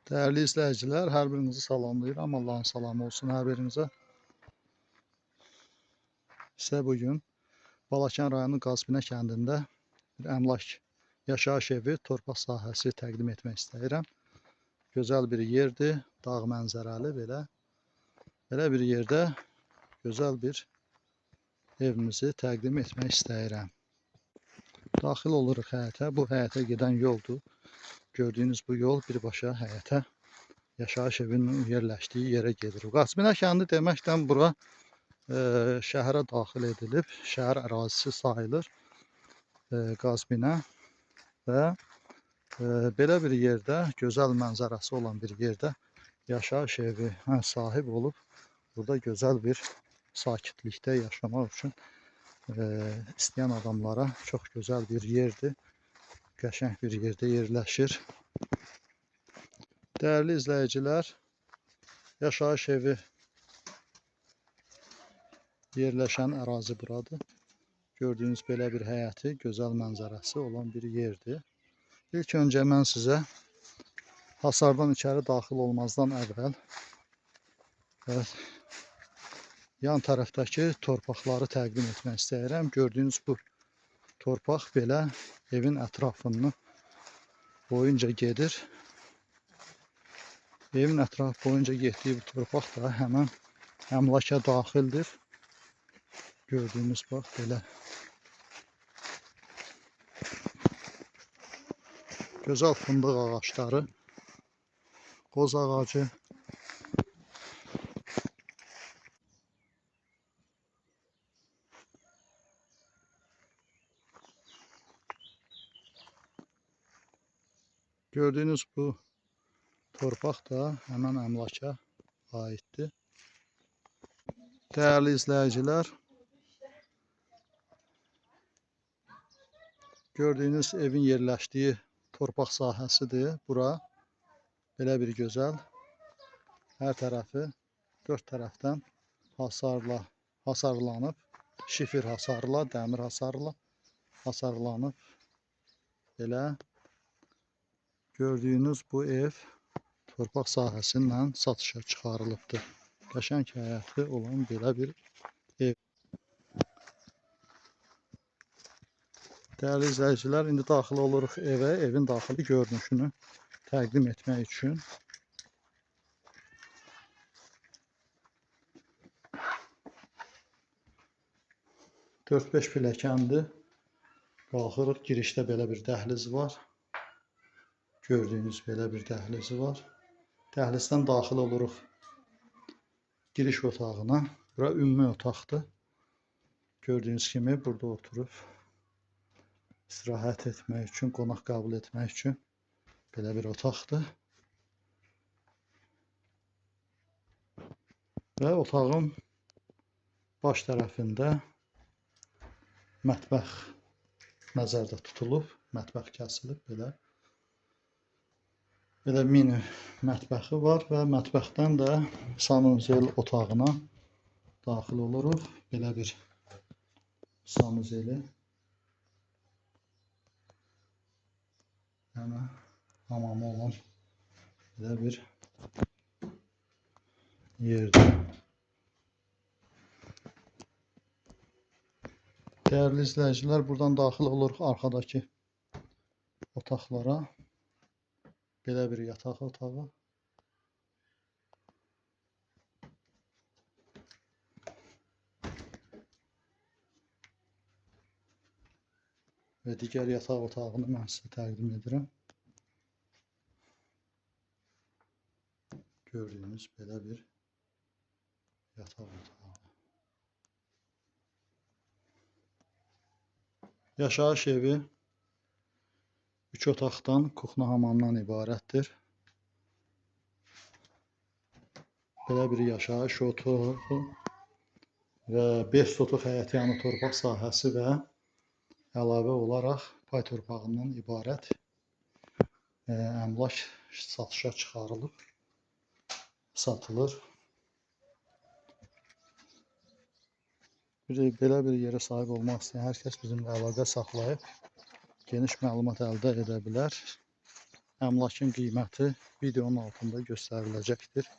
Değerli izleyiciler, her birinizi salamlayıram. Allah'ın salamı olsun her birinize. Size bugün Balakən rayonu Qazbinə kəndində bir əmlak yaşayış evi, torpaq sahəsi təqdim etmək istəyirəm. Gözəl bir yerdir, dağ mənzərəli belə bir yerdə gözəl bir evimizi təqdim etmək istəyirəm. Daxil oluruq həyətə. Bu həyətə gedən yoldur. Gördüyünüz bu yol birbaşa həyətə, yaşayış evinin yerləşdiyi yerə gedir. Qazbinə kəndi deməkdən bura şəhərə daxil edilib, şəhər ərazisi sayılır Qazbinə və belə bir yerdə, gözəl mənzərəsi olan bir yerdə yaşayış evi sahib olub, burada gözəl bir sakitlikdə yaşamaq üçün istəyən adamlara çox gözəl bir yerdir, qəşəng bir yerdə yerləşir. Değerli izleyiciler, yaşayış evi yerləşən ərazi buradır. Gördüyünüz belə bir həyəti, gözəl mənzərəsi olan bir yerdir. İlk öncə mən sizə hasardan içəri daxil olmazdan əvvəl yan tərəfdəki torpaqları təqdim etmək istəyirəm. Gördüyünüz bu torpaq belə evin ətrafını boyunca gedir. Evin ətrafı boyunca getdiyi bu torpaq da həmən əmlaka daxildir. Gördüğünüz bak belə gözəl fındıq ağaçları, qoz ağacı, gördüğünüz bu torpaq da həmən əmlaka aiddir. Değerli izleyiciler, gördüğünüz evin yerləşdiyi torpaq sahəsidir. Bura belə bir gözəl, hər tərəfi dörd tərəfdən hasarlanıb, şifir hasarla, dəmir hasarla hasarlanıb. Belə gördüyünüz bu ev torpaq sahəsindən satışa çıxarılıbdır. Qəşəng həyəti olan belə bir ev. Değerli izleyiciler, indi daxil oluruq evə, evin daxili görünüşünü təqdim etmək üçün. Dörd-beş pilləkəndir. Qalxırıq, girişdə belə bir dəhliz var. Gördüyünüz belə bir dəhlizi var. Dəhlizdən daxil oluruq giriş otağına. Bura ümumi otaqdır. Gördüyünüz kimi burada oturub istirahət etmək üçün, qonaq qəbul etmək üçün belə bir otaqdır. Və otağın baş tərəfində mətbəx nəzərdə tutulub, mətbəx kəsilib belə mini mətbəxi var və mətbəxdən də sanuzel otağına daxil oluruq. Belə bir sanuzeli, yəni hamamı olan belə bir yerdir. Değerli izleyiciler, buradan daxil oluruq arxadakı otaqlara. Belə bir yataq otağı. Və digər yataq otağını mən sizə təqdim edirəm. Gördüyünüz belə bir yataq otağı. Yaşayış evi 3 otaqdan, kuxna hamamdan ibarətdir. Belə bir yaşayış otağı və 5 sotluq həyətyanı torpaq sahəsi və əlavə olaraq pay torpağından ibarət əmlak satışa çıxarılıb, satılır. Belə bir yerə sahib olmaq istəyən hər kəs bizimlə əlaqə saxlayıb geniş məlumat əldə edə bilər. Əmlakın qiyməti videonun altında göstəriləcəkdir.